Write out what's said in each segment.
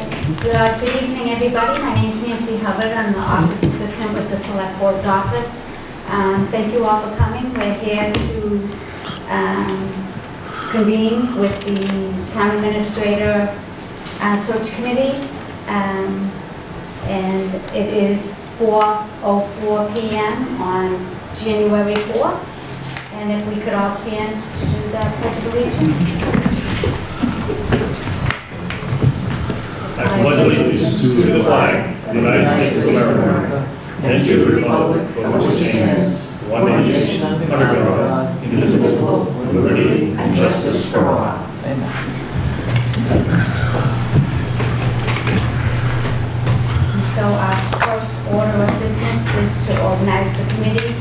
Good evening, everybody. My name is Nancy Hubbard. I'm the office assistant with the Select Board's office. Thank you all for coming. We're here to convene with the Town Administrator Search Committee. And it is 4:04 p.m. on January 4th. And if we could all stand to do the Pledge of Allegiance. I pledge allegiance to the flag of the United States of America and to the republic for which it stands, one nation, under God, indivisible, with liberty and justice for all. So our first order of business is to organize the committee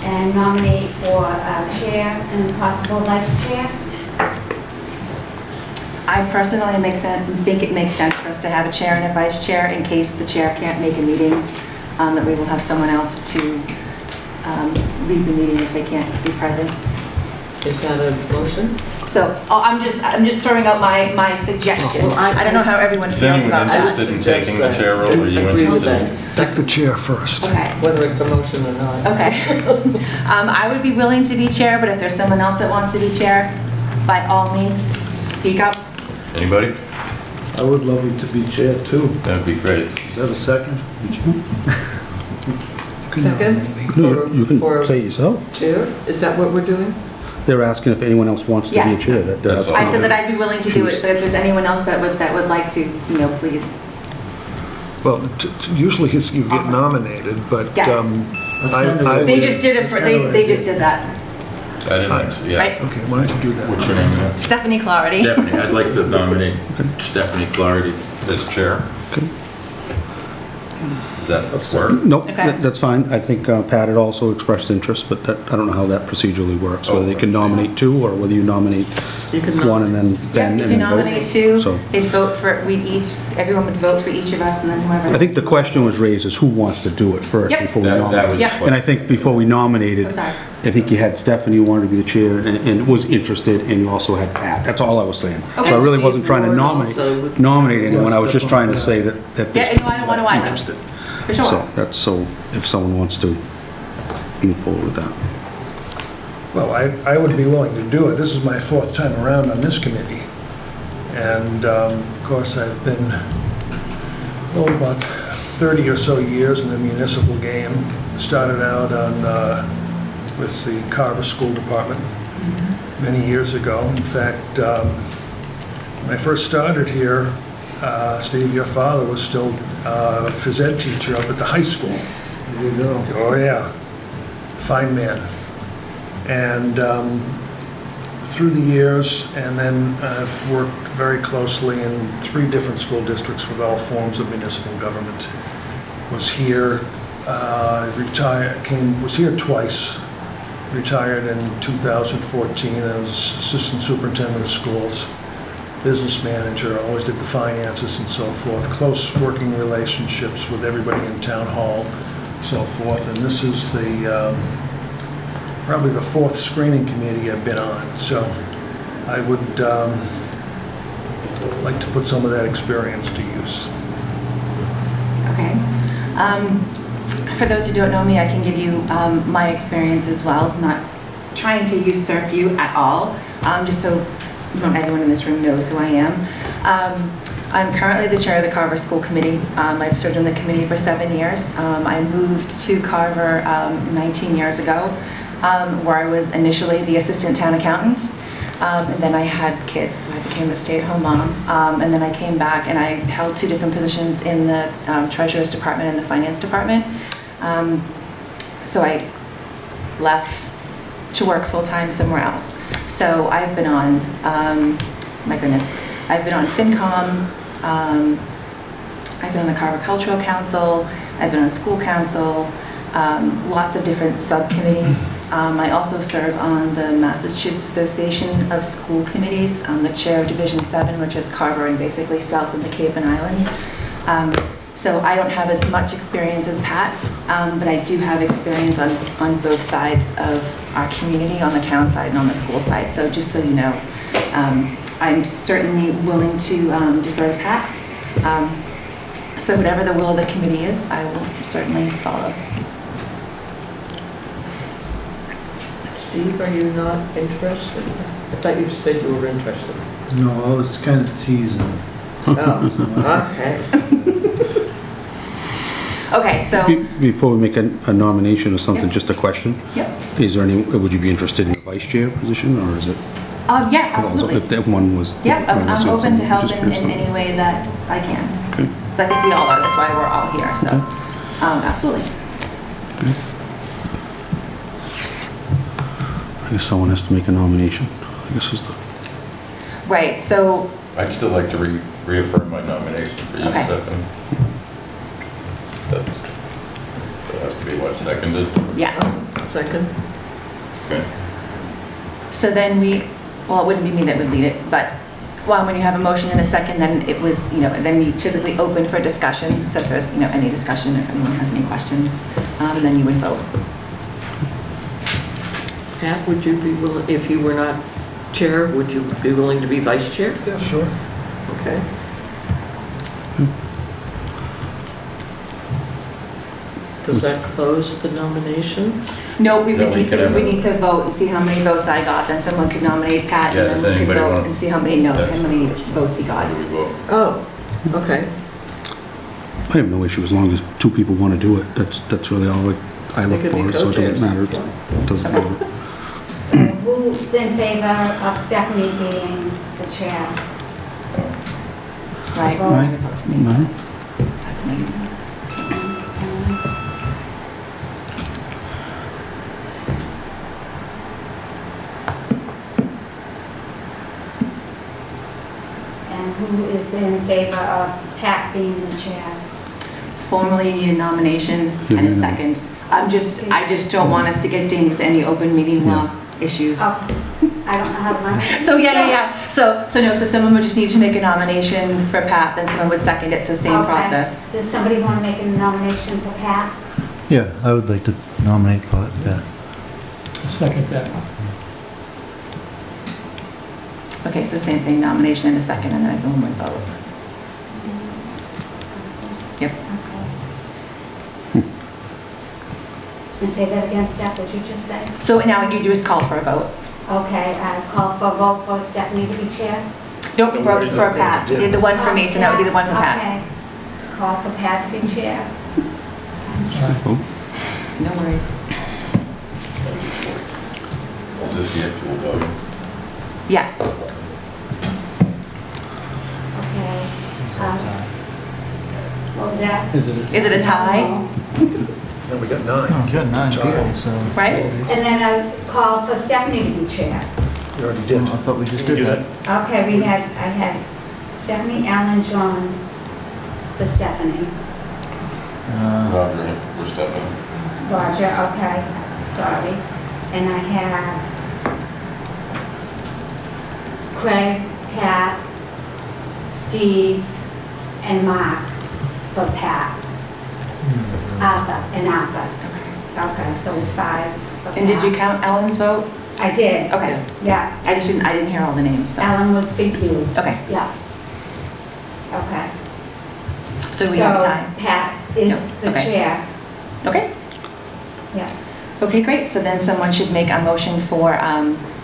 and nominate for chair and possible vice chair. I personally think it makes sense for us to have a chair and a vice chair in case the chair can't make a meeting, that we will have someone else to lead the meeting if they can't be present. Is that a motion? So I'm just throwing out my suggestion. Well, I don't know how everyone Is feels anyone about that. interested in taking the chair role, or are you Agree with interested? that. Pick the chair first. Okay. Whether it's a motion or not. Okay. I would be willing to be chair, but if there's someone else that wants to be chair, by all means, speak up. Anybody? I would love you to be chair too. That'd be great. Is that a second? Second? You can For say it yourself. chair? Is that what we're doing? They're asking if anyone else wants to be a Yes. chair. That's all. I said that I'd be willing to do it, but if there's anyone else that would like to, please. Well, usually you get nominated, but Yes. I They would- just did it for, they just did that, I didn't actually, yeah. right? Okay, why don't you do that? What's your name again? Stephanie Clarity. Stephanie. I'd like to nominate Stephanie Clarity as chair. Does that work? Nope, Okay. that's fine. I think Pat had also expressed interest, but I don't know how that procedurally works, whether they can nominate two or whether you nominate You can one and then Yeah, Ben you and can then vote. nominate two, So they'd vote for, everyone would vote for each of us, and then whoever. I think the question was raised is who wants to do it first Yep. before we That was nominate. Yep. And I think before we nominated, I'm sorry. I think you had Stephanie who wanted to be the chair and was interested, and you also had Pat. That's all I was saying. So Okay. I really wasn't trying to Steve Ward nominate also would- anyone. I was just trying to say that Yeah, there's no, I don't want to either. interested. For sure. So that's, so if someone wants to move forward with that. Well, I would be willing to do it. This is my fourth time around on this committee. And of course, I've been, about 30 or so years in the municipal game. Started out with the Carver School Department many years ago. In fact, when I first started here, Steve, your father was still a phys ed teacher up at the high school. There you go. Oh, yeah. Fine man. And through the years, and then I've worked very closely in 3 different school districts with all forms of municipal government. Was here, was here twice. Retired in 2014 as assistant superintendent of schools, business manager, always did the finances and so forth, close working relationships with everybody in town hall, so forth. And this is the probably the 4th screening committee I've been on. So I would like to put some of that experience to use. Okay. For those who don't know me, I can give you my experience as well, not trying to usurp you at all, just so everyone in this room knows who I am. I'm currently the chair of the Carver School Committee. I've served on the committee for 7 years. I moved to Carver 19 years ago, where I was initially the assistant town accountant. And then I had kids, so I became a stay-at-home mom. And then I came back and I held 2 different positions in the treasurer's department and the finance department. So I left to work full-time somewhere else. So I've been on, my goodness, I've been on FinCom, I've been on the Carver Cultural Council, I've been on School Council, lots of different subcommittees. I also serve on the Massachusetts Association of School Committees. I'm the chair of Division 7, which is Carver and basically south of the Cape and Islands. So I don't have as much experience as Pat, but I do have experience on both sides of our community, on the town side and on the school side. So just so you know, I'm certainly willing to defer to Pat So whatever the will of the committee is, I will certainly follow. Steve, are you not interested? I thought you just said you were interested. No, I was kind of teasing. Oh, okay. Okay, so, Before we make a nomination or something, just a question. yep. Is there any, would you be interested in the vice chair position, or is it? Yeah, absolutely. If that one was. Yeah, I'm open to help Just in curious. any way that I can. Okay. So I think we all are, that's why we're all here, so, absolutely. I guess someone has to make a nomination, I guess is the. Right, so, I'd still like to reaffirm my nomination for you, Okay. Stephanie. That has to be, what, seconded? yes. Second? Okay. So then well, it wouldn't be me that would lead it, but, well, when you have a motion in a second, then it was, then you typically open for discussion. So if there's, any discussion, if anyone has any questions, then you would vote. Pat, would you be willing, if you were not chair, would you be willing to be vice chair? Yeah, sure. Okay. Does that close the nominations? No, we No, would we need could to, have we a- need to vote and see how many votes I got, then someone could nominate Pat, Yeah, and does then we could anybody vote want- and see how many, That's- how many votes he got. How do we vote? Oh, okay. I have no issue as long as two people want to do it. That's really all I look They could be for, so it doesn't co-chairs. matter. It doesn't matter. So who's in favor of Stephanie being the chair? Right? Right. No? That's me. And who is in favor of Pat being the chair? Formally, you need a nomination and a Yeah. second. I just don't want us to get dinged with any open meeting law issues. Oh, I don't know how to run it. So, yeah. So someone would just need to make a nomination for Pat, then someone would second it, so same Okay. process. Does somebody want to make a nomination for Pat? Yeah, I would like to nominate that. Second that. Okay, so same thing, nomination and a second, and then everyone would vote. Yep. Okay. And say that again, Steph, what you just said? So now what you do is call for a vote. Okay, call for a vote for Stephanie to be chair? Nope, No, for we for did. Pat. We did the one for me, so that would be the one for Pat. Okay. Call for Pat to be chair. No worries. Is this the actual vote? Yes. Okay. What was that? Is it a tie? Then we got 9. You got 9 people, so. Right? And then I call for Stephanie to be chair. You already did. I thought we just Do did that. that. Okay, I had Stephanie, Alan, John for Stephanie. Roger, for Stephanie. Roger, okay, sorry. And I have Craig, Pat, Steve, and Mark for Pat. Arthur and Arthur. Okay, so it's 5 for And did you Pat. count Ellen's vote? I did. Okay. Yeah, I didn't hear all the names, so. Alan was for you. Okay, Yeah. Okay. so we have a tie. So Pat is Yep, the okay. chair. Okay. Yeah. Okay, great. So then someone should make a motion for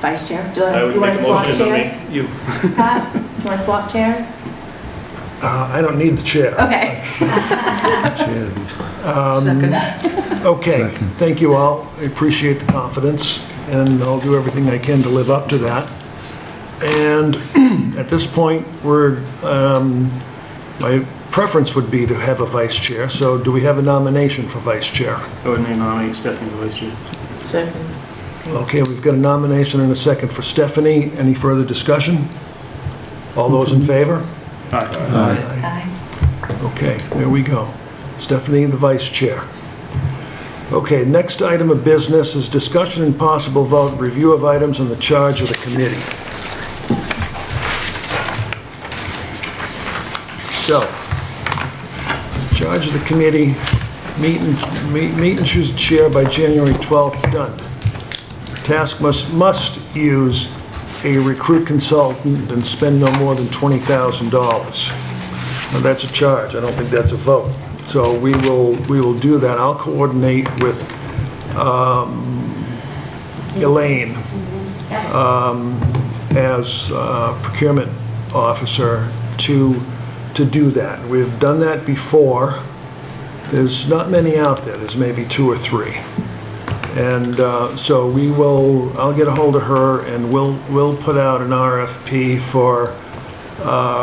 vice chair. Do I would you want make to a swap motion to chairs? nominate you. Pat, do you want to swap chairs? I don't need the chair. Okay. Second. Okay, Second. thank you all. I appreciate the confidence, and I'll do everything I can to live up to that. And at this point, my preference would be to have a vice chair, so do we have a nomination for vice chair? I would nominate Stephanie for vice chair. Second. Okay, we've got a nomination and a second for Stephanie. Any further discussion? All those in favor? Aye. Aye. Okay, there we go. Stephanie, the vice chair. Okay, next item of business is discussion and possible vote, review of items in the charge of the committee. So, charge of the committee, meet and choose a chair by January 12th, done. Task must use a recruit consultant and spend no more than $20,000. That's a charge. I don't think that's a vote. So we will do that. I'll coordinate with Elaine as procurement officer to do that. We've done that before. There's not many out there. There's maybe 2 or 3. And so I'll get a hold of her and we'll put out an RFP for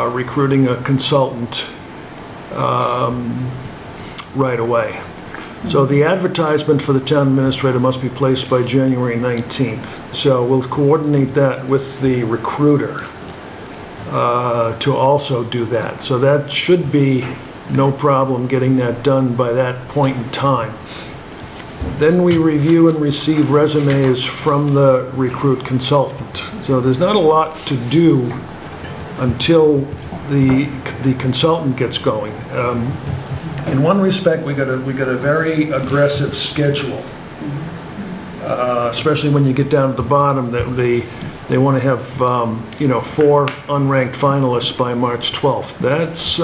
recruiting a consultant right away. So the advertisement for the town administrator must be placed by January 19th. So we'll coordinate that with the recruiter to also do that. So that should be no problem getting that done by that point in time. Then we review and receive resumes from the recruit consultant. So there's not a lot to do until the consultant gets going. In one respect, we got a very aggressive schedule, especially when you get down to the bottom. That they want to have 4 unranked finalists by March 12th. That's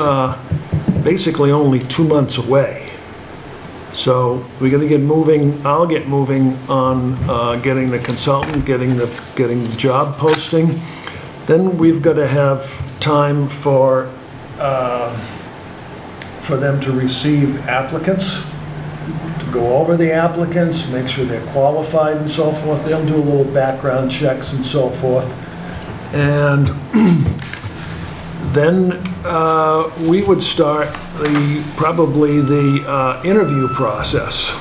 basically only 2 months away. So we got to get moving. I'll get moving on getting the consultant, getting the job posting. Then we've got to have time for them to receive applicants, to go over the applicants, make sure they're qualified and so forth. They'll do a little background checks and so forth. And then we would start probably the interview process.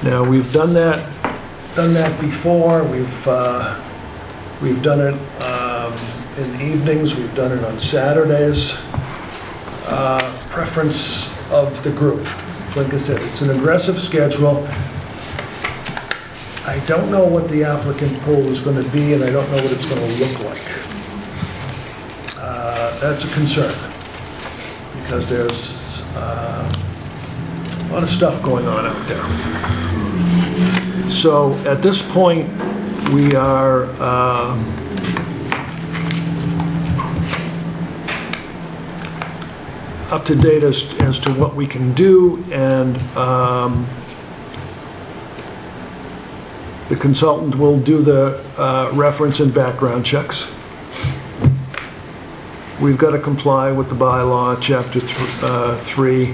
Now, we've done that before. We've done it in the evenings. We've done it on Saturdays. Preference of the group. Like I said, it's an aggressive schedule. I don't know what the applicant pool is going to be, and I don't know what it's going to look like. That's a concern, because there's a lot of stuff going on out there. So at this point, we are up to date as to what we can do, and the consultant will do the reference and background checks. We've got to comply with the bylaw, Chapter 3.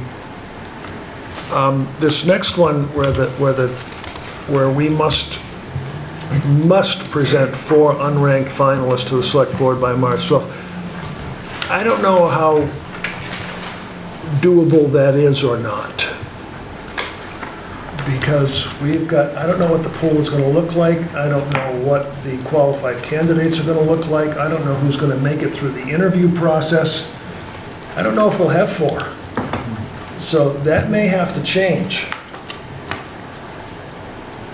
This next one, where we must present 4 unranked finalists to the select board by March 12th. I don't know how doable that is or not, because I don't know what the pool is going to look like. I don't know what the qualified candidates are going to look like. I don't know who's going to make it through the interview process. I don't know if we'll have 4. So that may have to change.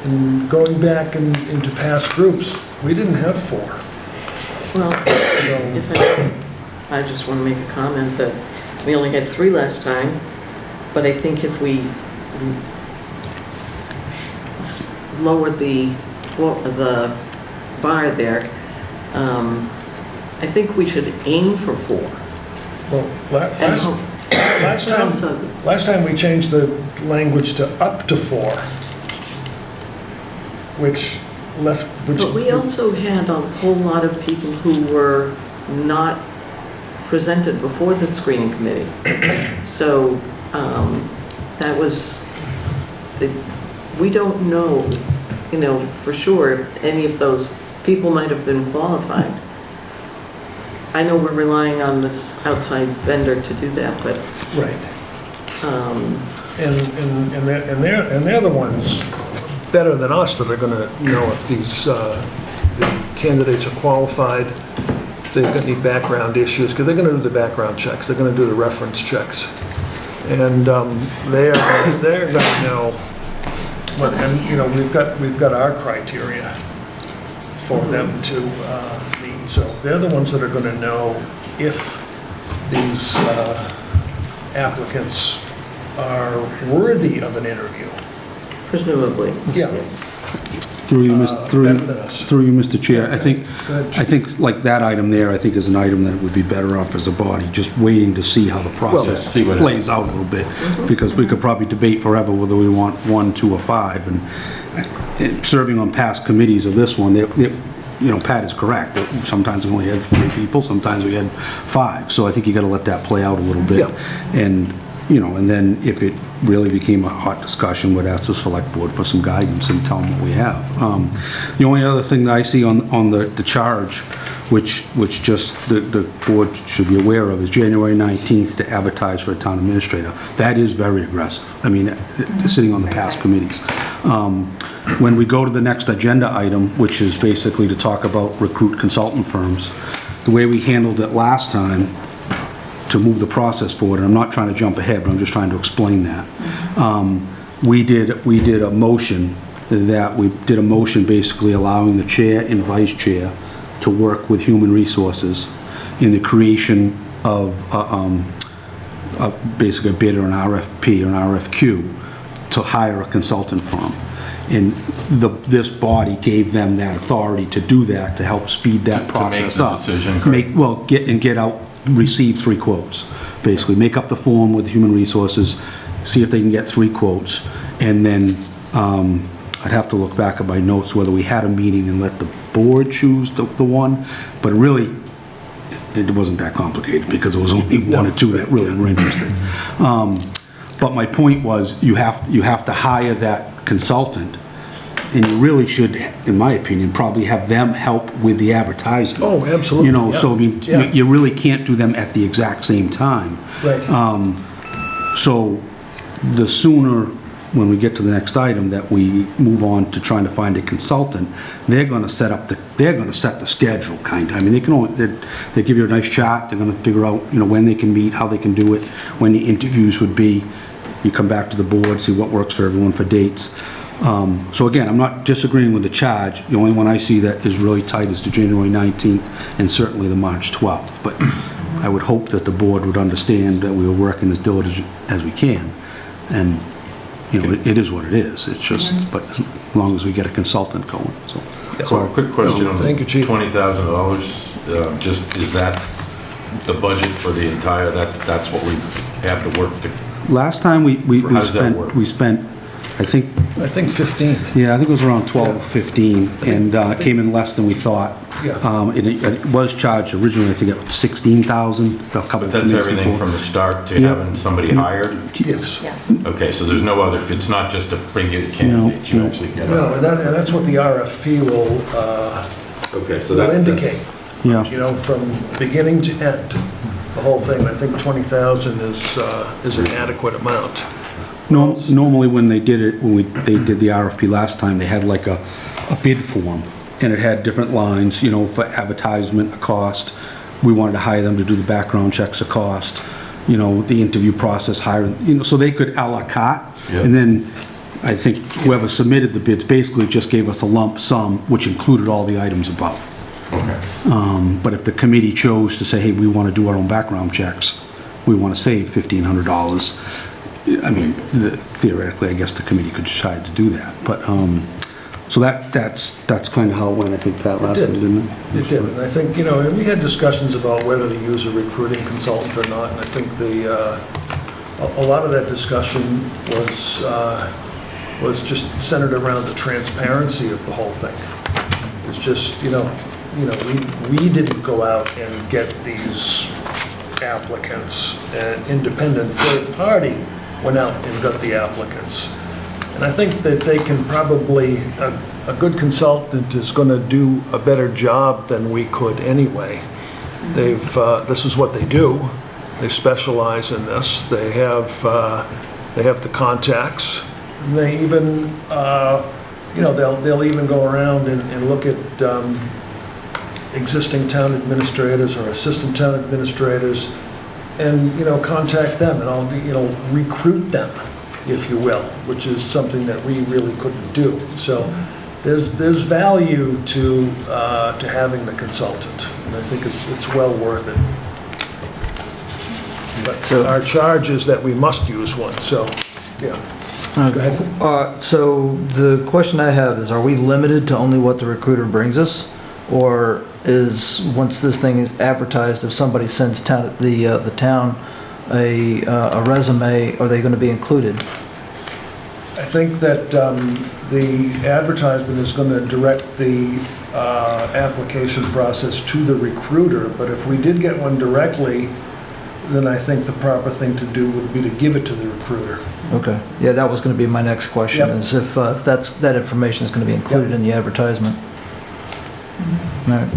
And going back into past groups, we didn't have 4. Well, if I just want to make a comment that we only had 3 last time, but I think if we lower the bar there, I think we should aim for 4. Well, last time we changed the language to up to 4, but we also had a whole lot of people who were not presented before the screening committee. So that was, we don't know, for sure if any of those people might have been qualified. I know we're relying on this outside vendor to do that, but right. And they're the ones better than us that are going to know if these the candidates are qualified, if they've got any background issues, because they're going to do the background checks, they're going to do the reference checks, and they're going to know. And we've got our criteria for them to meet. So they're the ones that are going to know if these applicants are worthy of an interview. presumably. Yeah. Yes. Through you, better than us. through you, Mr. Chair, I Good. think like that item there, I think is an item that would be better off as a body, just waiting to see how the process see what plays out a little bit, because we could probably debate forever whether we want 1, 2, or 5, and serving on past committees of this one, you know, Pat is correct, sometimes we only had 3 people, sometimes we had 5, so I think you gotta let that play out a little bit. Yeah. And, you know, and then if it really became a hot discussion, we'd ask the select board for some guidance and tell them what we have. The only other thing that I see on the charge, which just the board should be aware of, is January 19th to advertise for a town administrator. That is very aggressive. I mean, sitting on the past committees. When we go to the next agenda item, which is basically to talk about recruit consultant firms, the way we handled it last time, to move the process forward, and I'm not trying to jump ahead, but I'm just trying to explain that. We did a motion basically allowing the chair and vice chair to work with human resources in the creation of basically a bid or an RFP or an RFQ to hire a consultant firm. And this body gave them that authority to do that, to help speed that process up. To make the decision, correct. Get out, receive 3 quotes, basically. Make up the form with human resources, see if they can get 3 quotes, and then I'd have to look back at my notes whether we had a meeting and let the board choose the one, but really, it wasn't that complicated because there was only 1 or 2 that really were interested. But my point was, you have to hire that consultant, and you really should, in my opinion, probably have them help with the advertisement. Oh, absolutely, You know, yeah. so I mean, Yeah. you really can't do them at the exact same time. Right. So the sooner, when we get to the next item, that we move on to trying to find a consultant, they're gonna set the schedule, kind of. I mean, they give you a nice chart, they're gonna figure out, you know, when they can meet, how they can do it, when the interviews would be. You come back to the board, see what works for everyone for dates. So again, I'm not disagreeing with the charge. The only one I see that is really tight is the January 19th and certainly the March 12th. But I would hope that the board would understand that we were working as diligent as we can. And, you know, it is what it is. It's just, but as long as we get a consultant going, so. So, quick question on the Thank you, Chief. $20,000, just, is that the budget for the entire, that's what we have to work to? Last time we How does that work? spent, I think, I think 15. yeah, I think it was around 12 or 15, and it came in less than we thought. Yeah. And it was charged originally, I think, at 16,000, a couple But of that's minutes everything before. from the start to Yep. having somebody hired? Yes. Yeah. Okay, so there's no other, it's not just to bring you the candidates, you No. actually get No, a... and that's what the RFP will Okay, so will that... indicate, Yeah. you know, from beginning to end, the whole thing. I think 20,000 is an adequate amount. Normally, when they did it, they did the RFP last time, they had like a bid form, and it had different lines, you know, for advertisement, a cost. We wanted to hire them to do the background checks, a cost, you know, the interview process, hiring, you know, so they could à la carte. Yeah. And then, I think whoever submitted the bids basically just gave us a lump sum, which included all the items above. Okay. But if the committee chose to say, hey, we want to do our own background checks, we want to save $1,500, I mean, theoretically, I guess the committee could decide to do that. But, so that's kind of how it went, I think, Pat, last It time, did. didn't it? It did, and I think, you know, and we had discussions about whether to use a recruiting consultant or not, and I think a lot of that discussion was just centered around the transparency of the whole thing. It's just, we didn't go out and get these applicants. An independent third party went out and got the applicants. And I think that they can probably, a good consultant is going to do a better job than we could anyway. This is what they do. They specialize in this. They have the contacts. And they even, they'll even go around and look at existing town administrators or assistant town administrators and, contact them and I'll, recruit them, if you will, which is something that we really couldn't do. So there's value to having the consultant, and I think it's well worth it. But our charge is that we must use one, so, yeah. So the question I have is, are we limited to only what the recruiter brings us? Or is, once this thing is advertised, if somebody sends the town a resume, are they going to be included? I think that the advertisement is going to direct the application process to the recruiter, but if we did get one directly, then I think the proper thing to do would be to give it to the recruiter. Okay. Yeah, that was going to be my next question, Yep. is if that information is going to be included in the advertisement. All right.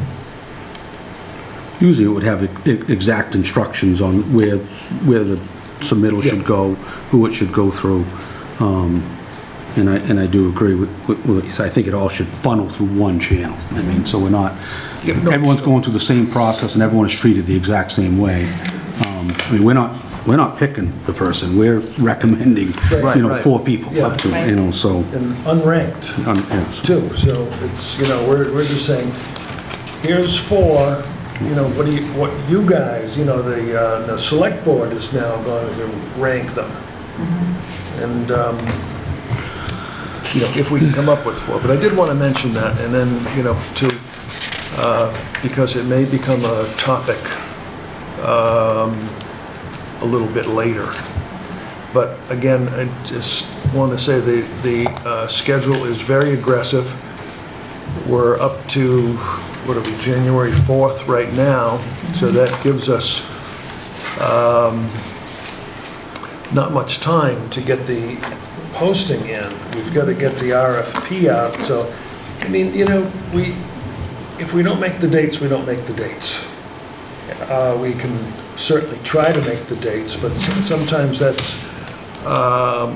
Usually it would have exact instructions on where the submittal should go, who it should go through. And I do agree with, I think it all should funnel through one channel. I mean, so we're not, everyone's going through the same process and everyone is treated the exact same way. I mean, we're not picking the person, we're recommending, Right. 4 people up to, so. And unranked, yeah, so- too, so it's, we're just saying, here's 4, what you guys, the select board is now going to rank them. And, if we can come up with 4, but I did want to mention that, and then, because it may become a topic a little bit later. But again, I just want to say the schedule is very aggressive. We're up to, what are we, January 4th right now, so that gives us not much time to get the posting in. We've got to get the RFP out, so, I mean, if we don't make the dates, we don't make the dates. We can certainly try to make the dates, but sometimes that's a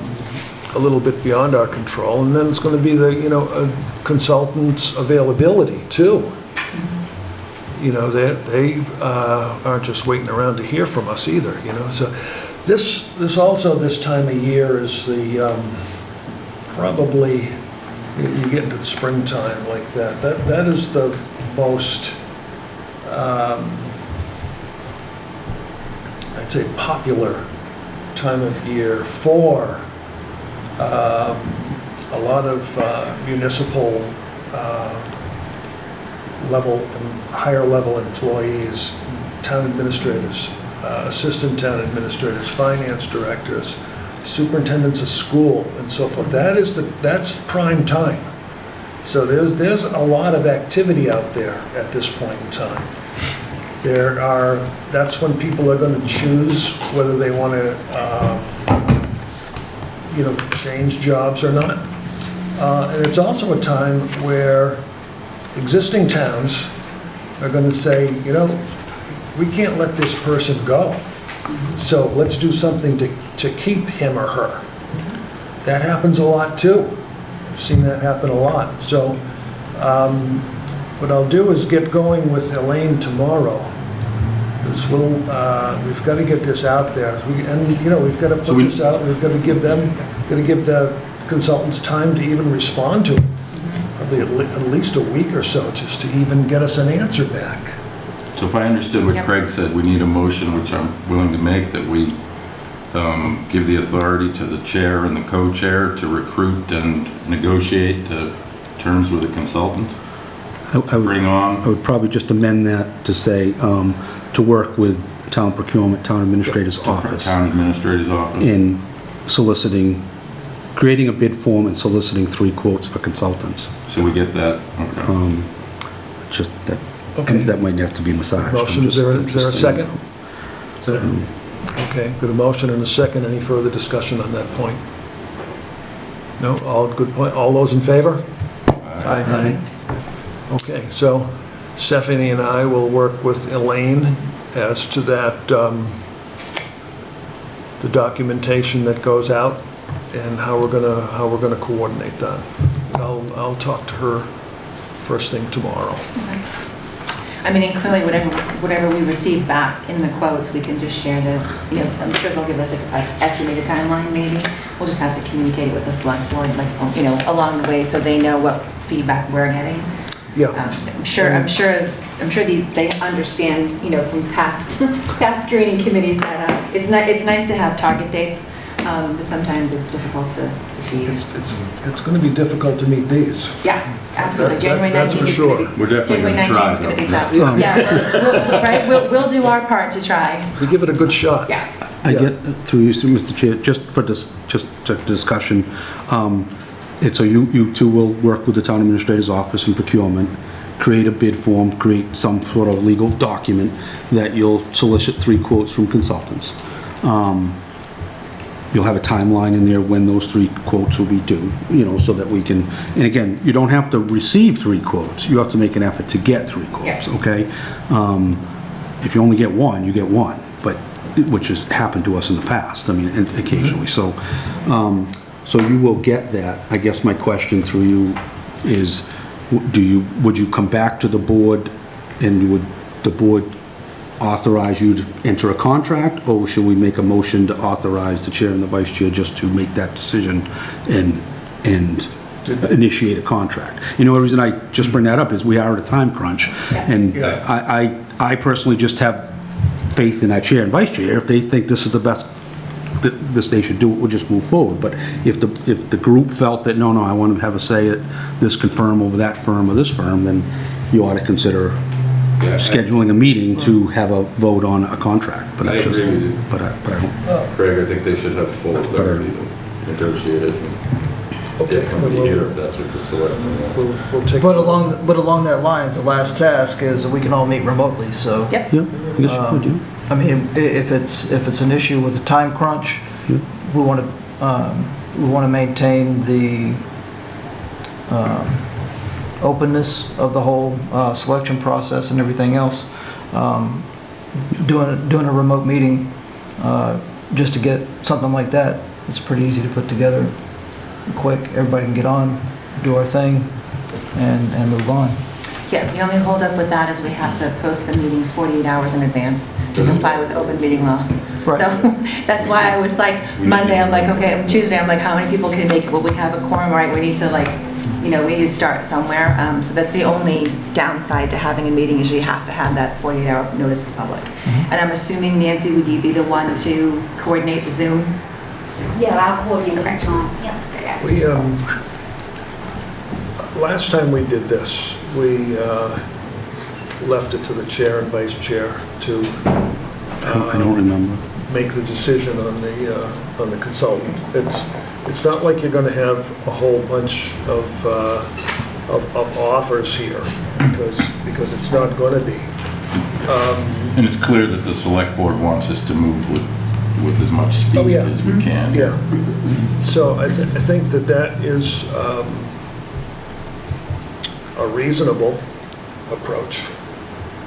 little bit beyond our control. And then it's going to be the, consultants' availability too. They aren't just waiting around to hear from us either, So this also, this time of year is the, probably, you get into the springtime like that. That is the most, I'd say, popular time of year for a lot of municipal level and higher level employees, town administrators, assistant town administrators, finance directors, superintendents of school, and so forth. That's prime time. So there's a lot of activity out there at this point in time. That's when people are going to choose whether they want to, change jobs or not. And it's also a time where existing towns are going to say, we can't let this person go. So let's do something to keep him or her. That happens a lot too. I've seen that happen a lot. So what I'll do is get going with Elaine tomorrow. We've got to get this out there. We've got to put this out. We've got to give the consultants time to even respond to it. Probably at least a week or so, just to even get us an answer back. So if I understood what Craig said, we need a motion, which I'm willing to make, that we give the authority to the chair and the co-chair to recruit and negotiate terms with a consultant. Bring on. I would probably just amend that to say, to work with town procurement, town administrator's office. Town administrator's office. In soliciting, creating a bid form and soliciting 3 quotes for consultants. So we get that. Okay. Just that, Okay. that might have to be massaged. Motion, is there a second? Second. Okay, good, a motion and a second. Any further discussion on that point? No, all good point. All those in favor? Aye. Okay, so Stephanie and I will work with Elaine as to that, the documentation that goes out and how we're gonna coordinate that. I'll talk to her first thing tomorrow. I mean, and clearly, whatever we receive back in the quotes, we can just share I'm sure they'll give us an estimated timeline, maybe. We'll just have to communicate it with the select board, along the way, so they know what feedback we're getting. Yeah. I'm sure they understand, from past screening committees that it's nice to have target dates, but sometimes it's difficult to achieve. It's going to be difficult to meet these. Yeah, absolutely. January 19th That's for is sure. going to be... We're definitely January going to try. 19th is going to be tough. Yeah. Yeah, right, we'll do our part to try. We give it a good shot. Yeah. I get, through you, Mr. Chair, just for this, just a discussion, and so you two will work with the town administrator's office and procurement, create a bid form, create some sort of legal document that you'll solicit 3 quotes from consultants. You'll have a timeline in there when those 3 quotes will be due, so that we can, and again, you don't have to receive 3 quotes, you have to make an effort to get 3 quotes, Yeah. okay? If you only get 1, you get 1, but, which has happened to us in the past, I mean, occasionally, so you will get that. I guess my question through you is, would you come back to the board, and would the board authorize you to enter a contract, or should we make a motion to authorize the chair and the vice chair just to make that decision and initiate a contract? The reason I just bring that up is we are at a time crunch, and I personally just have faith in that chair and vice chair. If they think this is the best this they should do, we'll just move forward. But if the group felt that, no, I want to have a say at this confirm over that firm or this firm, then you ought to consider scheduling a meeting to have a vote on a contract. But I agree with you. But I don't. Craig, I think they should have full authority to negotiate it and get somebody here if that's what the selectmen want. We'll take. But along that lines, the last task is that we can all meet remotely, so. Yep. Yeah, I guess you could, yeah. I mean, if it's an issue with the time crunch, Yeah. we want to maintain the openness of the whole selection process and everything else. Doing a remote meeting just to get something like that, it's pretty easy to put together, quick. Everybody can get on, do our thing, and move on. Yeah, the only holdup with that is we have to post the meeting 48 hours in advance to comply with open meeting law. Right. So that's why I was like, Monday, I'm like, okay, Tuesday, I'm like, how many people can make it? Well, we have a quorum, right? We need to we need to start somewhere. So that's the only downside to having a meeting is you have to have that 48-hour notice to the public. And I'm assuming, Nancy, would you be the one to coordinate the Zoom? Yeah, I'll coordinate with John. Yeah. We, last time we did this, we left it to the chair and vice chair to I don't remember. make the decision on the consultant. It's not like you're going to have a whole bunch of offers here, because it's not going to be. And it's clear that the select board wants us to move with as much speed Oh, yeah. as we can. Yeah. So I think that is a reasonable approach.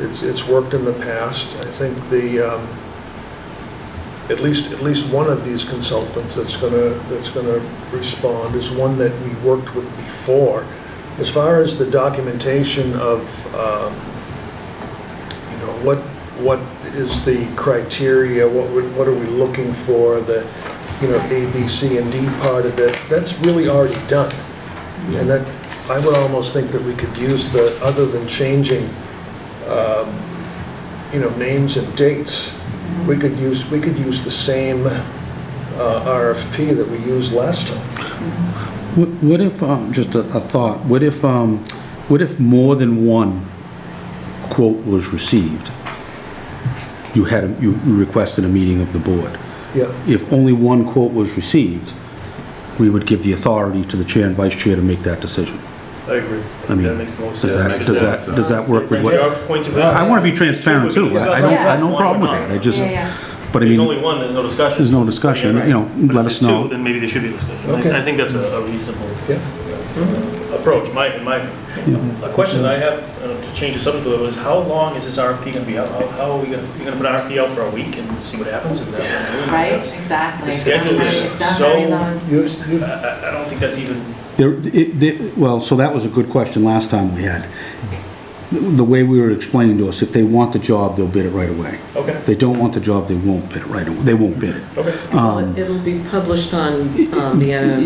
It's worked in the past. I think at least one of these consultants that's gonna respond is one that we worked with before. As far as the documentation of what is the criteria, what are we looking for, the A, B, C, and D part of it, that's really already done. And that, I would almost think that we could use other than changing, names and dates, we could use the same RFP that we used last time. What if, just a thought, what if more than one quote was received? You requested a meeting of the board. Yeah. If only one quote was received, we would give the authority to the chair and vice chair to make that decision. I agree. I mean, That makes the most does sense. does that work with what? Your point of- I want to be transparent too. I have no problem with that. I just, Yeah. but I There's mean, only one, there's no discussion. there's no discussion, But let if us there's know. two, then maybe there should be a discussion. Okay. I think that's a reasonable Yeah. approach. A question I have to change the subject a little is how long is this RFP going to be out? How are we going to put an RFP out for a week and see what happens? Is that what we're doing? Right, That's- exactly. The schedule is It's not very so- long. I don't think that's even, Well, so that was a good question last time we had. The way we were explaining to us, if they want the job, they'll bid it right away. okay, If they don't want the job, they won't bid it right away. They won't bid it. okay. It'll be published on the,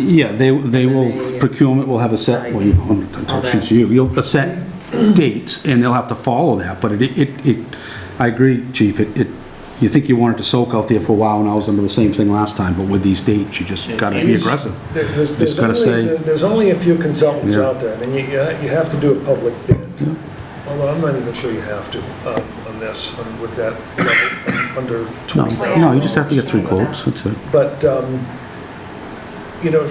Yeah, they will, procurement will have a set, well, you'll set dates, and they'll have to follow that, but I agree, chief, you think you want it to soak out there for a while, and I was under the same thing last time, but with these dates, you just gotta be aggressive. Just gotta say, There's only a few consultants Yeah. out there. I mean, you have to do a public bid. Although I'm not even sure you have to on this, with that level, under no, 20,000. no, you just have to get 3 quotes, that's it. But, you know,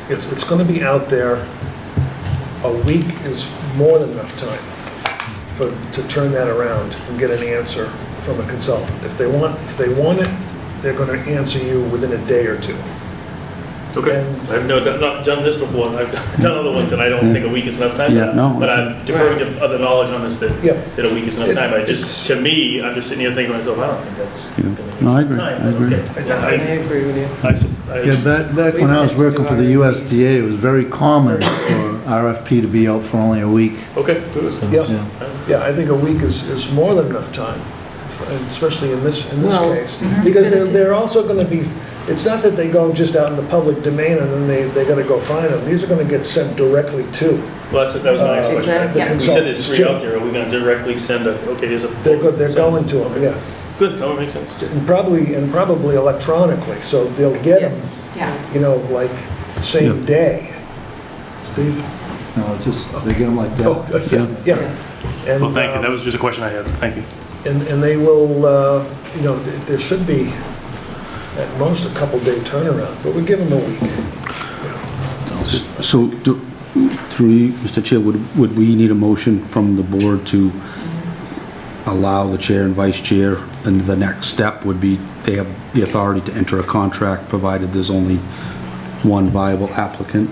it's going to be out there. A week is more than enough time to turn that around and get an answer from a consultant. If they want it, they're going to answer you within a day or two. Okay, I've not done this before, I've done other ones, and I don't think a week is enough time. Yeah, no. But I'm deferring to other knowledge on this, Yeah. that a week is enough time. To me, I'm just sitting here thinking to myself, I don't think that's Yeah. gonna be No, I enough agree, time. I agree. Okay. I agree with you. Yeah, back when I was working for the USDA, it was very common for RFP to be out for only a week. Okay. Yeah. Yeah. Yeah, I think a week is more than enough time, especially in this Well, case. Because they're also going to be, it's not that they go just out in the public domain and then they got to go find them. These are going to get sent directly to. Well, that was my next question. Exactly. We said there's 3 out there, are we gonna directly send okay, there's a. They're going to them, yeah. Good, that would make sense. And probably electronically, so they'll get them, Yeah. you know, like same day. Steve? No, it's just, they get them like Oh, that. yeah. And, Well, thank you, that was just a question I had, thank you. And they will, you know, there should be at most a couple day turnaround, but we give them a week. So, through you, Mr. Chair, would we need a motion from the board to allow the chair and vice chair, and the next step would be they have the authority to enter a contract, provided there's only one viable applicant?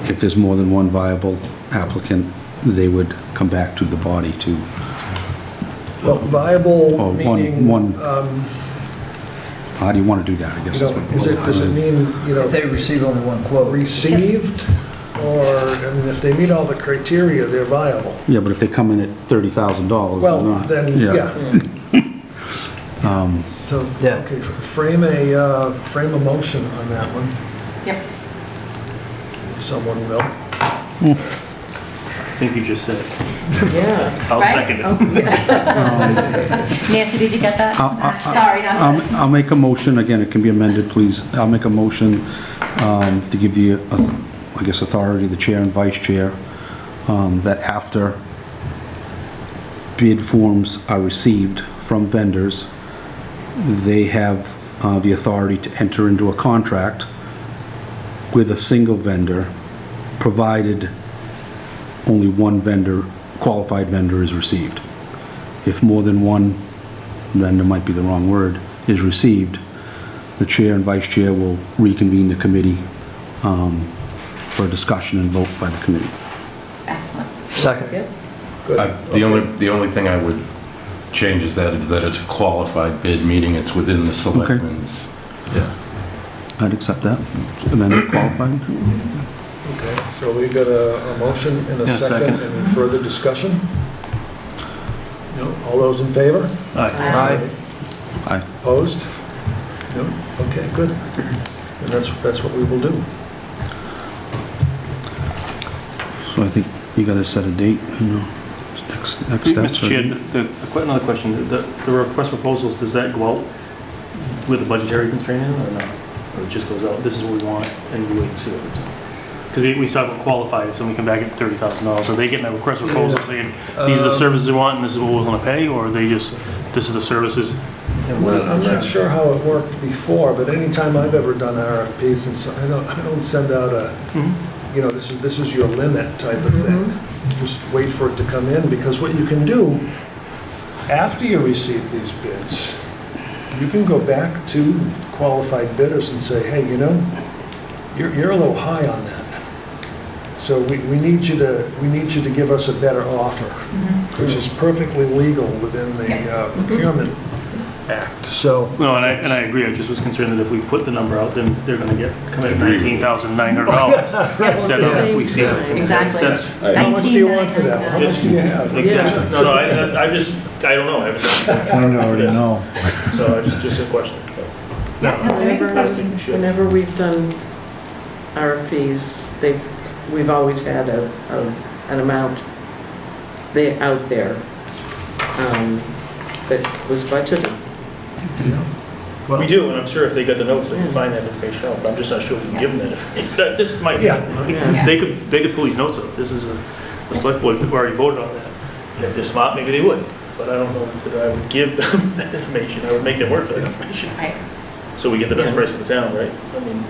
If there's more than one viable applicant, they would come back to the body to, Well, viable or meaning, one, how do you want to do that, I guess? you know, does it mean, you know, If they receive only one quote. received? Or, I mean, if they meet all the criteria, they're viable. Yeah, but if they come in at $30,000, they're Well, not. then, yeah. So, Yeah. okay, frame a motion on that one, Yep. if someone will. I think you just said it. Yeah. I'll Right? second it. Nancy, did you get that? I'll- Sorry, not I'll make a motion, again, it can be amended, please. I'll make a motion to give the, I guess, authority, the chair and vice chair, that after bid forms are received from vendors, they have the authority to enter into a contract with a single vendor, provided only one vendor, qualified vendor, is received. If more than one vendor, might be the wrong word, is received, the chair and vice chair will reconvene the committee for a discussion and vote by the committee. Excellent. Second. Good. The only thing I would change is that it's a qualified bid, meaning it's within the selectmen's. I'd accept that. Amendment qualified? Okay, so we got a motion and a Yeah, second. second. Any further discussion? No, all those in favor? Aye. Aye. Opposed? No? Okay, good. And that's what we will do. So I think you gotta set a date, you know, next steps. Mr. Chair, another question, the request proposals, does that go out with a budgetary constraint in it or not? Or it just goes out, this is what we want, and you wait and see what it's. Because we saw qualified, if somebody come back at $30,000, are they getting a request proposal saying, these are the services we want and this is what we're gonna pay, or are they just, this is the services? and we're Well, I'm gonna not charge? sure how it worked before, but anytime I've ever done RFPs, and so I don't send out a, Mhm. you know, this is your limit type of thing. Just wait for it to come in, because what you can do, after you receive these bids, you can go back to qualified bidders and say, hey, you know, you're a little high on that. So we need you to give us a better offer, which is perfectly legal within the Procurement Act, so. No, and I agree, I just was concerned that if we put the number out, then they're gonna come in at Agreed. $19,900 instead of, we see. Exactly. That's, How much do you want for that? How much do you have? exactly, no, I don't know, I haven't done it. Kind of already know. So just a question. Whenever we've done RFPs, we've always had an amount out there. that was budgeted. We do, and I'm sure if they got the notes, they can find that information out, but I'm just not sure we can give them that information. This might be, Yeah. they could pull these notes out. This is a select board that already voted on that. And if they're smart, maybe they would, but I don't know that I would give them that information. I would make them work for that information. Right. So we get the best price for the town, right? I mean,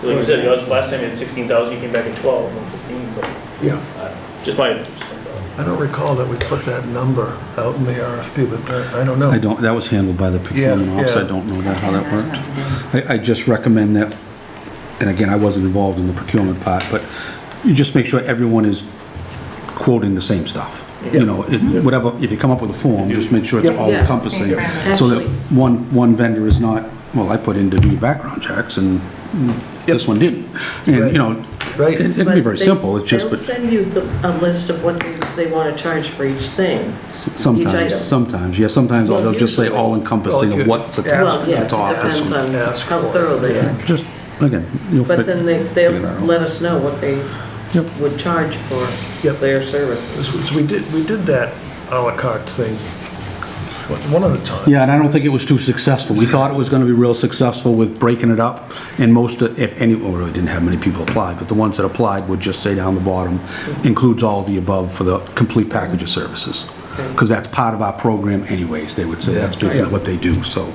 like you said, last time you had 16,000, you came back at 12, or 15, but Yeah. just my thought. I don't recall that we put that number out in the RFP, but I don't know. I don't, that was handled by the procurement Yeah, office, I yeah. don't know how that worked. I just recommend that, and again, I wasn't involved in the procurement part, but you just make sure everyone is quoting the same stuff. You know, whatever, if you come up with a form, just make sure it's all Yeah. encompassing, Same so that Actually- one vendor is not, well, I put in to do background checks, and this one didn't. And, you know, Right. it'd be But very they- simple, it's just, They'll but send you a list of what they want to charge for each thing. sometimes, item. sometimes Well, they'll just say usually. all encompassing Well, if of you what the ask- Well, yes, it top depends is. on Ask how for it. thorough they are. Just, again, you'll But fit- then they'll figure that out. let us know what they Yep. would charge for Yep. their services. So we did that à la carte thing one of the times. Yeah, and I don't think it was too successful. We thought it was gonna be real successful with breaking it up, and most, if any, well, really didn't have many people apply, but the ones that applied would just say down the bottom, includes all the above for the complete package of services. Because that's part of our program anyways, they would say, that's basically what they do. So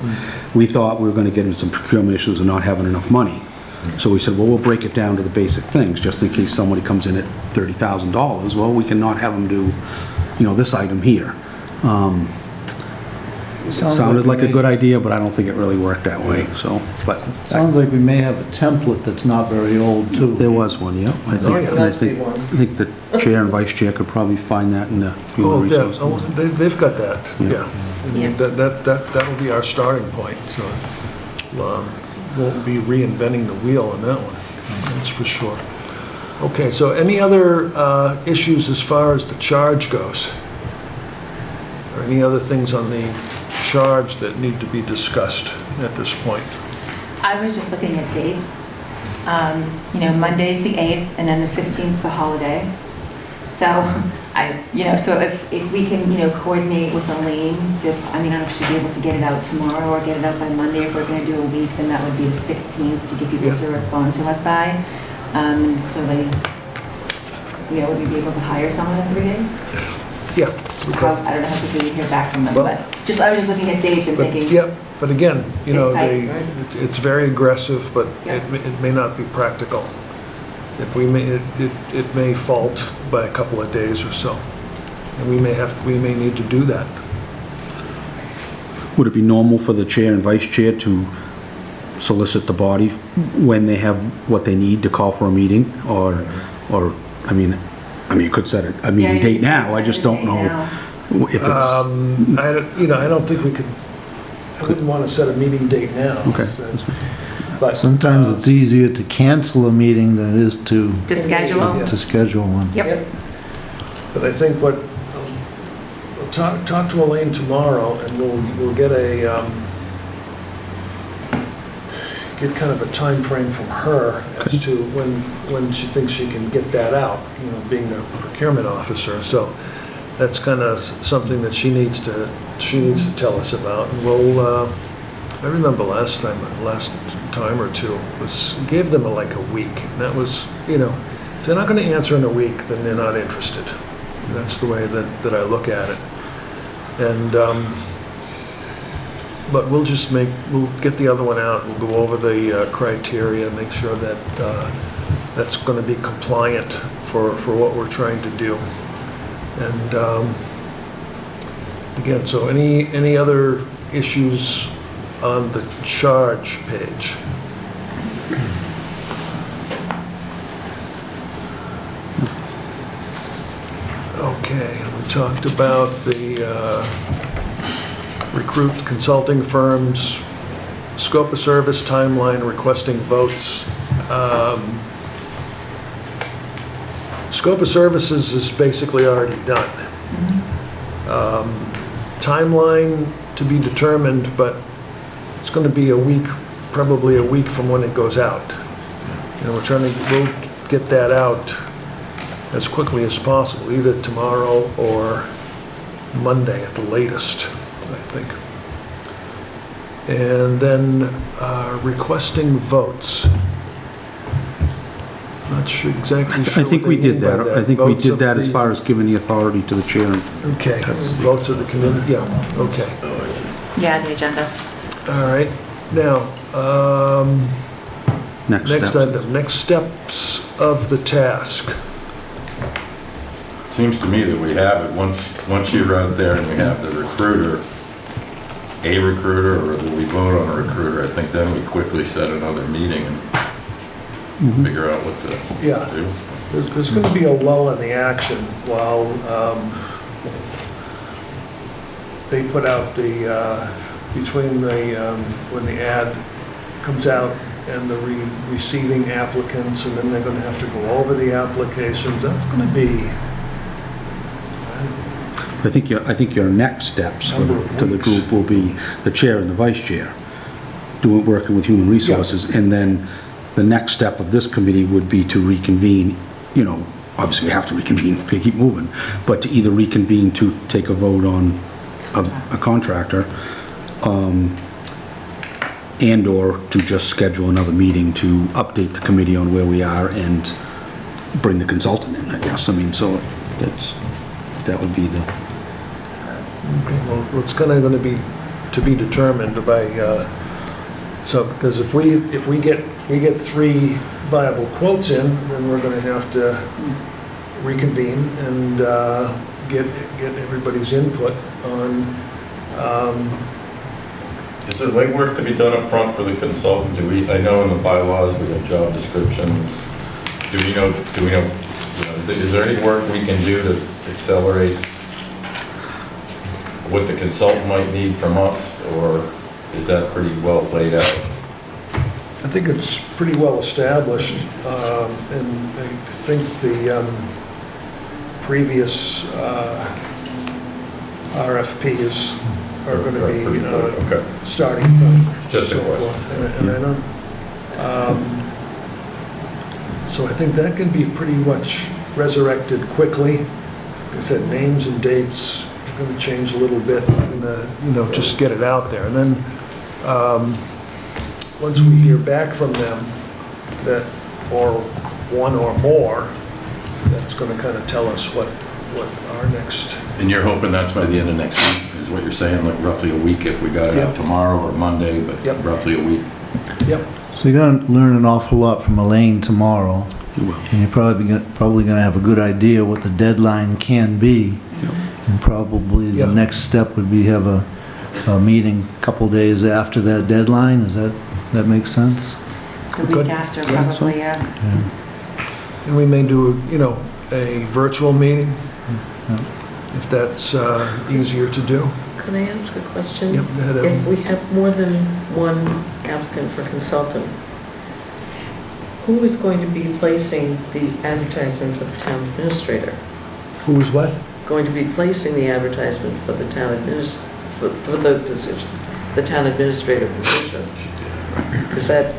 we thought we were gonna get into some procurement issues and not having enough money. So we said, well, we'll break it down to the basic things, just in case somebody comes in at $30,000. Well, we can not have them do, you know, this item here. It sounded like a good idea, but I don't think it really worked that way, so, but Sounds like we may have a template that's not very old, too. there was one, yeah. I think, Oh, yeah. and I Must be think, one. I think the chair and vice chair could probably find that in the Oh, human yeah, resources. oh, they've got that, Yeah. yeah. I mean, that'll be our starting point, so won't be reinventing the wheel on that one, that's for sure. Okay, so any other issues as far as the charge goes? Or any other things on the charge that need to be discussed at this point? I was just looking at dates. You know, Monday's the 8th, and then the 15th's the holiday. So so if we can, coordinate with Elaine to, I don't know if she'd be able to get it out tomorrow or get it out by Monday. If we're going to do a week, then that would be the 16th to get people Yeah. to respond to us by. And clearly, would we be able to hire someone in 3 days? Yeah. I don't know how quickly we hear back from them, Well- but I was just looking at dates and But, thinking, yeah, but again, It's tight, right? it's very aggressive, but Yeah. it may not be practical. It may fault by a couple of days or so, and we may need to do that. Would it be normal for the chair and vice chair to solicit the body when they have what they need to call for a meeting? Or, you could set a meeting you date could now, I set just a don't date know now. if it's, I don't think we could, I wouldn't want to set a meeting date now. okay. But Sometimes it's easier to cancel a meeting than it is to to schedule. schedule one. Yep. But I think we'll talk to Elaine tomorrow, and we'll get get kind of a time frame from her as to when she thinks she can get that out, being the procurement officer. So that's kind of something that she needs to tell us about. And we'll, I remember last time or two, gave them like a week. And that was, if they're not going to answer in a week, then they're not interested. That's the way that I look at it. And, but we'll get the other one out, we'll go over the criteria, make sure that that's going to be compliant for what we're trying to do. And again, so any other issues on the charge page? Okay, we talked about the recruit consulting firms, scope of service, timeline, requesting votes. Scope of services is basically already done. Timeline to be determined, but it's going to be probably a week from when it goes out. We'll get that out as quickly as possible, either tomorrow or Monday at the latest. I think. And then requesting votes. Not sure exactly sure I think what we they did mean by that. I think we Votes did of that as the- far as giving the authority to the chair. Okay, votes of the committee, yeah, okay. Yeah, the agenda. All right, now, Next next steps. item, next steps of the task. Seems to me that we have it, once you're out there and we have the recruiter, a recruiter, or we vote on a recruiter, I think then we quickly set another meeting and figure out what to Yeah. do. There's going to be a lull in the action while they put out the, between the, when the ad comes out and the receiving applicants, and then they're going to have to go over the applications. That's going to be, I think your next steps to the group will be the chair and the vice chair, working with human resources, and then the next step of this committee would be to reconvene, you know, obviously we have to reconvene to keep moving, but to either reconvene to take a vote on a contractor, and/or to just schedule another meeting to update the committee on where we are and bring the consultant in, I guess. I mean, so that would be the... well, it's going to be to be determined by, so, because if we get 3 viable quotes in, then we're going to have to reconvene and get everybody's input on, Is there legwork to be done up front for the consultant? I know in the bylaws we have job descriptions. Do we know, is there any work we can do to accelerate what the consultant might need from us, or is that pretty well played out? I think it's pretty well established, and I think the previous RFPs are going to be Okay. starting point. Just a so question. forth. And I don't, so I think that can be pretty much resurrected quickly. Like I said, names and dates are going to change a little bit, and, just get it out there. And then, once we hear back from them, that, or one or more, that's going to kind of tell us what our next... And you're hoping that's by the end of next week, is what you're saying, like roughly a week if we got it out Yep. tomorrow or Monday, but Yep. roughly a week? Yep. So you're going to learn an awful lot from Elaine tomorrow. You will. And you're probably going to have a good idea what the deadline can be. And probably the Yeah. next step would be have a meeting a couple days after that deadline. That makes sense? The Good. week after, probably, yeah. And we may do, a virtual meeting, if that's easier to do. Can I ask a question? Yep, go ahead, If Ellen. we have more than one applicant for consultant, who is going to be placing the advertisement for the town administrator? Who's what? Going to be placing the advertisement for the town for the position, the town administrator position? Is that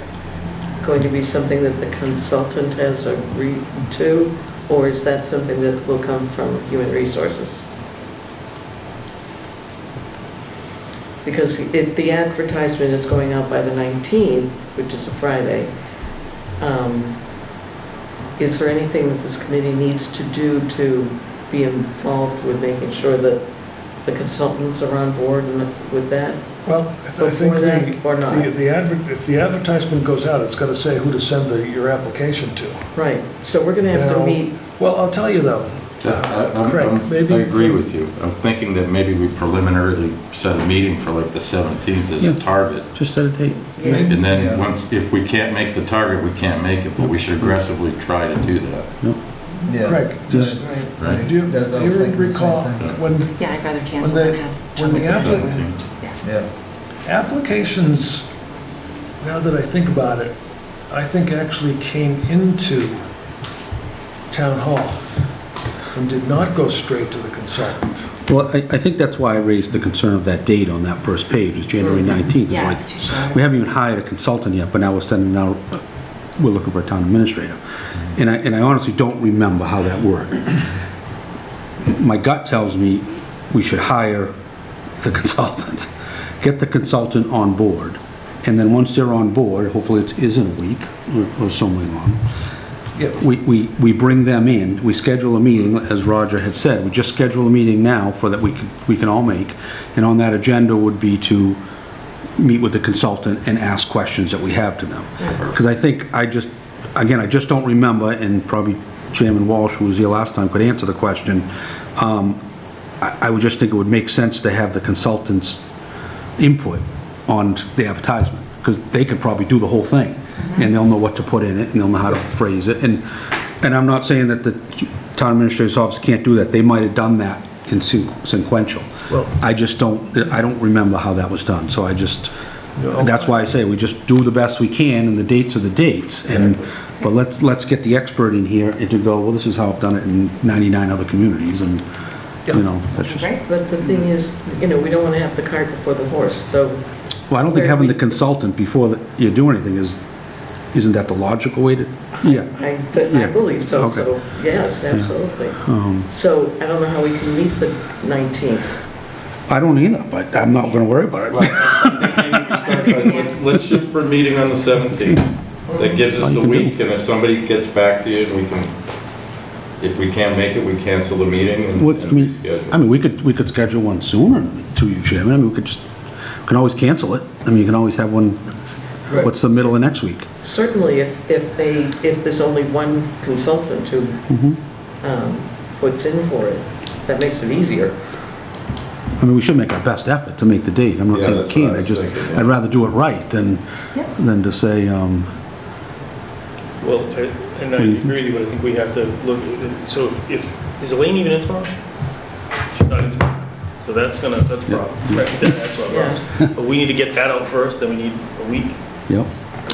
going to be something that the consultant has agreed to, or is that something that will come from human resources? Because if the advertisement is going out by the 19th, which is a Friday, is there anything that this committee needs to do to be involved with making sure that the consultants are on board with that? Well, I think Before that or not? if the advertisement goes out, it's got to say who to send your application to. Right, so we're going to have to Now, meet, Well, I'll tell you though, Craig, I maybe... agree with you. I'm thinking that maybe we preliminarily set a meeting for like the 17th as a Yeah. target. Just set a date. And then Yeah. if we can't make the target, we can't make it, but we should aggressively try to do that. Yeah. Craig, just, Right. do you That's- I was thinking the same recall thing. when Yeah, I'd rather cancel When than the- have when the trouble. applicant- 17th. Yeah. applications, now that I think about it, I think actually came into town hall and did not go straight to the consultant. Well, I think that's why I raised the concern of that date on that first page, is January 19th. It's Yeah, like, it's too short. we haven't even hired a consultant yet, but now we're sending out, we're looking for a town administrator. And I honestly don't remember how that worked. My gut tells me we should hire the consultant. Get the consultant on board, and then once they're on board, hopefully it isn't a week or so long, we bring them in, we schedule a meeting, as Roger had said, we just schedule a meeting now for that we can all make, and on that agenda would be to meet with the consultant and ask questions that we have to them. Because I think, I just don't remember, and probably Chairman Walsh, who was here last time, could answer the question. I would just think it would make sense to have the consultants' input on the advertisement, because they could probably do the whole thing, and they'll know what to put in it, and they'll know how to phrase it. And I'm not saying that the town administrator's office can't do that. They might have done that in sequential. Well- I don't remember how that was done, so that's why I say we just do the best we can, and the dates are the dates, but let's get the expert in here and to go, well, this is how I've done it in 99 other communities, and, that's just... Right? But the thing is, we don't want to have the cart before the horse, so. Well, I don't think having the consultant before you do anything isn't that the logical way to, yeah. I Yeah. believe so, Okay. so, yes, absolutely. So I don't know how we can meet the 19th. I don't either, but I'm not gonna worry about it. Let's shoot for a meeting on the 17th. That gives us the week, and if somebody gets back to you, and if we can't make it, we cancel the meeting and What- reschedule. We could schedule one sooner to you, Chairman. We can always cancel it. You can always have one, what's the middle of next week? Certainly, if there's only one consultant who puts in for it, that makes it easier. We should make our best effort to make the date. I'm not Yeah, saying we that's what can't, I was thinking, yeah. I'd rather do it right than to say, Well, and I agree with you, but I think we have to look, so is Elaine even in tomorrow? She's not in tomorrow. So that's a problem. Right, that's what Yeah. But we need to get that out first, then we need a week. yep,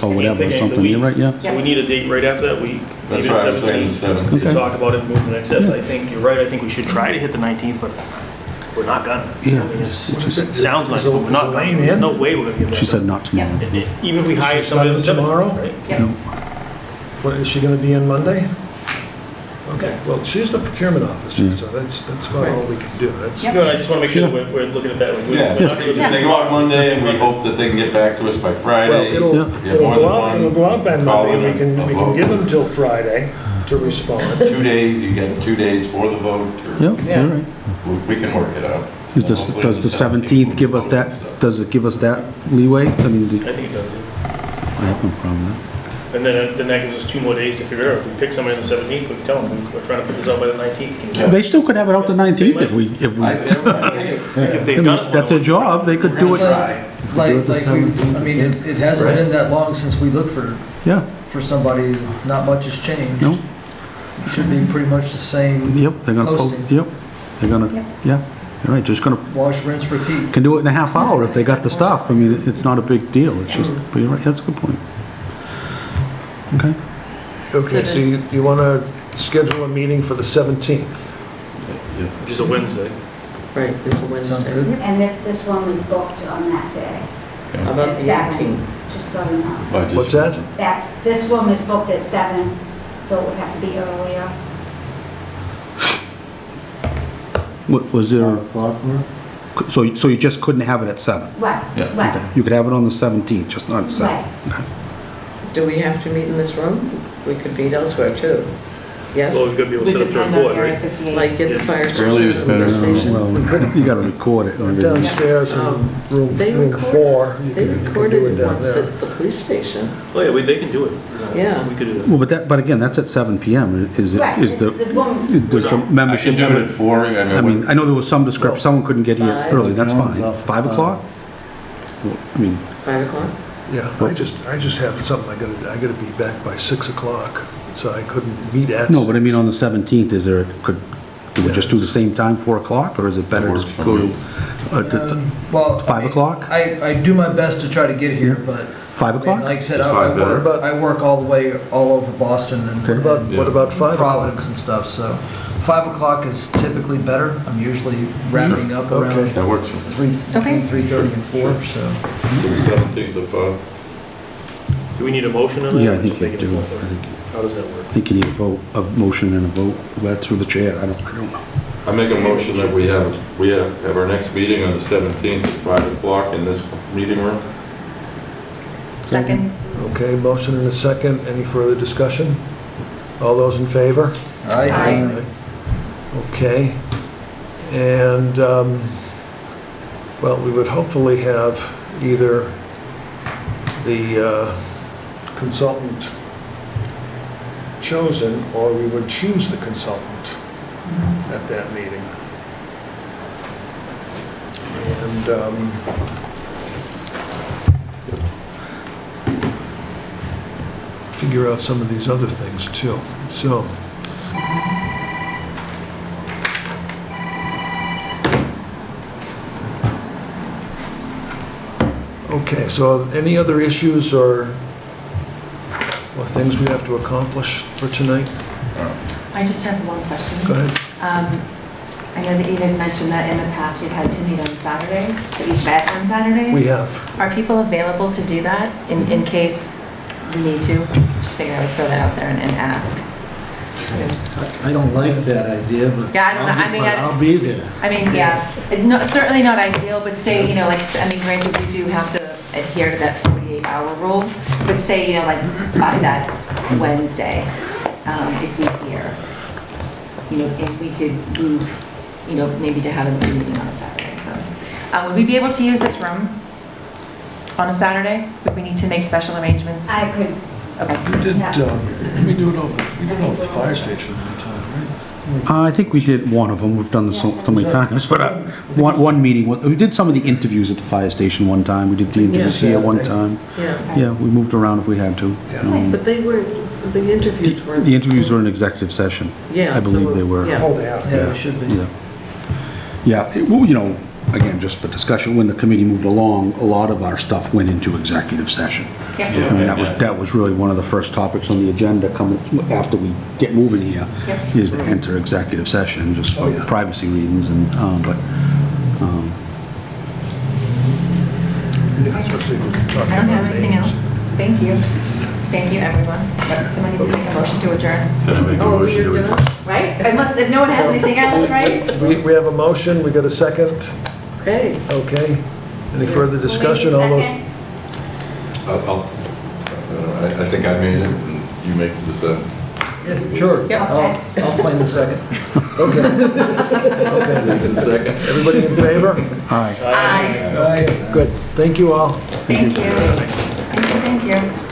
or whatever, Pick any something, of the you're right, yeah. So we need a date right after that week. That's maybe why I was saying the 17th, 17th. To talk about it and move to the next steps. I think you're right, I think we should try to hit the 19th, but we're not gonna. Yeah. I mean, it sounds nice, but we're not, Is Elaine there's in? no way we're gonna get that. She said done. not tomorrow. Even if we hire She's somebody not on the in tomorrow? 17th, right? Yep. What, is she gonna be in Monday? Okay, well, she's the procurement officer, Yeah. so that's about all we can do. That's, Yep. No, I just wanna make sure that we're looking at that. We're Yeah, not doing this they go out Monday, and we hope that they can get back to us by well, Friday. it'll Yeah. If you have more than one, go out by call Monday, in we can a vote. give them till Friday to respond. 2 days, you get 2 days for the vote, or Yep, you're right. we can work it out. Hopefully Does the 17th give us that, does it give us that leeway? I think it does. I have no problem with that. And then that gives us 2 more days to figure it out. If we pick somebody on the 17th, we can tell them, we're trying to put this out by the 19th. Can you- Yeah. They still could have it out the 19th if we, If they've done it. that's their job, they could do it, Like it hasn't been that long since we looked yeah, for somebody, not much has changed. no, It should be pretty much the same, yep, they're gonna, Posting. yep, they're gonna, Yep. yeah, you're right, just gonna, wash, rinse, repeat. can do it in a half hour if they got the stuff. It's not a big deal, it's just, but you're right, that's a good point. Okay, Okay, so you wanna schedule a meeting for the 17th? Which is a Wednesday. Right, it's a Sounds Wednesday. good. And this one was booked on that day. How about At the 7, 18th? just so you know. What's that? This one was booked at 7, so it would have to be earlier. was there, 5 o'clock work? so you just couldn't have it at 7? Right, Yeah. right, You could have it on the 17th, just not at 7. right. Do we have to meet in this room? We could meet elsewhere too. Yes? Well, we've got to be able to We set up to depend on record, Area right? 58. Like at the fire station? Earlier is or the better. station? Well, you gotta record it and everything. Downstairs in room They room recorded- 4. You They can do recorded it it down once there. at the police station. Oh, yeah, they can do it. Yeah. We could do that. Well, but again, that's at 7 PM, is Right, does the woman, membership I can do it have at 4, I mean, I know there was some discrepancy, someone couldn't get here Five. early, that's fine. No, 5 o'clock? Well, I mean, 5 o'clock? Yeah, I just have something, I gotta be back by 6 o'clock, so I couldn't meet at. no, but I mean, on the 17th, do we just do the same time, 4 o'clock, or is it better That to works for go me. to, Well, 5 o'clock? I do my best to try to get here, but 5 I mean, o'clock? like I said, Is I 5 better? work, I work all the way all over Boston Okay. and What about 5 o'clock? Providence and stuff, so 5 o'clock is typically better. I'm usually wrapping up Okay. around That works for me. 3:30 and 4, so. The 17th of 5. Do we need a motion on that? Yeah, or I think just you make it do. a vote? I think How does that work? you need a vote, a motion and a vote, through the chair, I don't know. I make a motion that we have our next meeting on the 17th at 5 o'clock in this meeting room. Second. Okay, motion and a second. Any further discussion? All those in favor? Aye. Okay. And, well, we would hopefully have either the consultant chosen, or we would choose the consultant at that meeting. And figure out some of these other things too. So, okay, so any other issues or things we have to accomplish for tonight? I just have one question. Go ahead. I know that you had mentioned that in the past you've had to meet on Saturdays, that you've met on Saturdays. We have. Are people available to do that in case we need to? Just figure I would throw that out there and ask. I don't like that idea, but Yeah, I don't know. I mean, I'll be there. I mean, yeah, certainly not ideal, but say, granted, we do have to adhere to that 48-hour rule, but say, like by that Wednesday, if we hear, if we could move, maybe to have a meeting on a Saturday, so. Would we be able to use this room on a Saturday? Would we need to make special arrangements? I could, Okay. We did do it over the fire station one time, right? I think we did one of them, we've done this so many times, but one meeting, we did some of the interviews at the fire station one time, we did the interviews Yeah. here one time. Yeah, Yeah, we moved around if we had to. Yeah. but they were, the interviews were. The interviews were an executive session. Yeah, I believe so, they were. yeah. Oh, they are. Yeah, it should be. Yeah. Yeah, well, again, just for discussion, when the committee moved along, a lot of our stuff went into executive session. I mean, that was really one of the first topics on the agenda coming, after we get moving here, Yep. is to enter executive session, just Oh, for yeah. privacy reasons and, but, Yeah, especially if we're talking I don't have about anything names. else. Thank you. Thank you, everyone. But someone needs to make a motion to adjourn, Can I make a motion to adjourn? right? Unless, if no one has anything else, right? We have a motion, we got a second, Okay. okay. Any further who made the discussion, all those? second? I think I made it, and you make the second. Yeah, sure. Yeah. I'll claim the second. Okay. The second. Everybody in favor? aye. Aye. Good, thank you all. Thank you. Thank you.